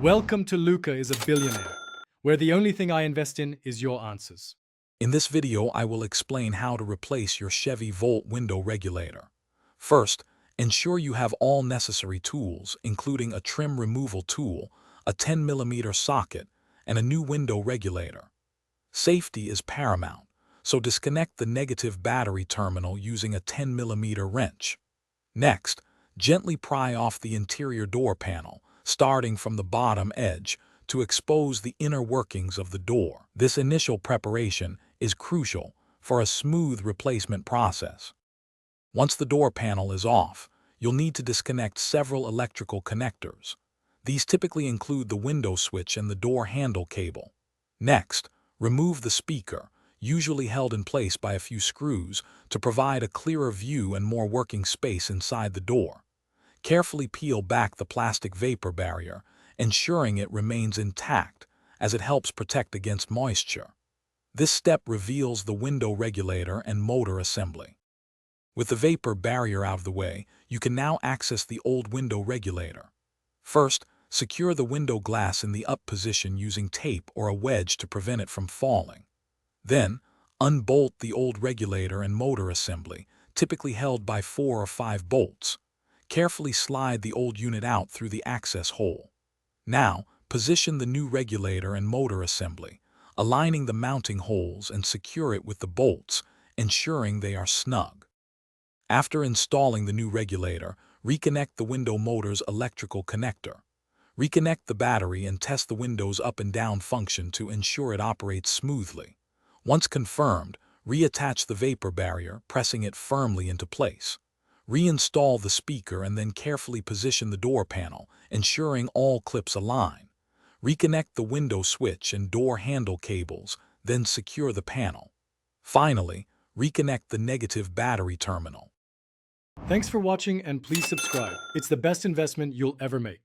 Welcome to Luca is a Billionaire, where the only thing I invest in is your answers. In this video, I will explain how to replace your Chevy Volt window regulator. First, ensure you have all necessary tools, including a trim removal tool, a 10mm socket, and a new window regulator. Safety is paramount, so disconnect the negative battery terminal using a 10mm wrench. Next, gently pry off the interior door panel, starting from the bottom edge, to expose the inner workings of the door. This initial preparation is crucial for a smooth replacement process. Once the door panel is off, you'll need to disconnect several electrical connectors. These typically include the window switch and the door handle cable. Next, remove the speaker, usually held in place by a few screws, to provide a clearer view and more working space inside the door. Carefully peel back the plastic vapor barrier, ensuring it remains intact, as it helps protect against moisture. This step reveals the window regulator and motor assembly. With the vapor barrier out of the way, you can now access the old window regulator. First, secure the window glass in the up position using tape or a wedge to prevent it from falling. Then, unbolt the old regulator and motor assembly, typically held by 4 or 5 bolts. Carefully slide the old unit out through the access hole. Now, position the new regulator and motor assembly, aligning the mounting holes, and secure it with the bolts, ensuring they are snug. After installing the new regulator, reconnect the window motor's electrical connector. Reconnect the battery and test the window's up and down function to ensure it operates smoothly. Once confirmed, reattach the vapor barrier, pressing it firmly into place. Reinstall the speaker and then carefully position the door panel, ensuring all clips align. Reconnect the window switch and door handle cables, then secure the panel. Finally, reconnect the negative battery terminal. Thanks for watching and please subscribe. It's the best investment you'll ever make.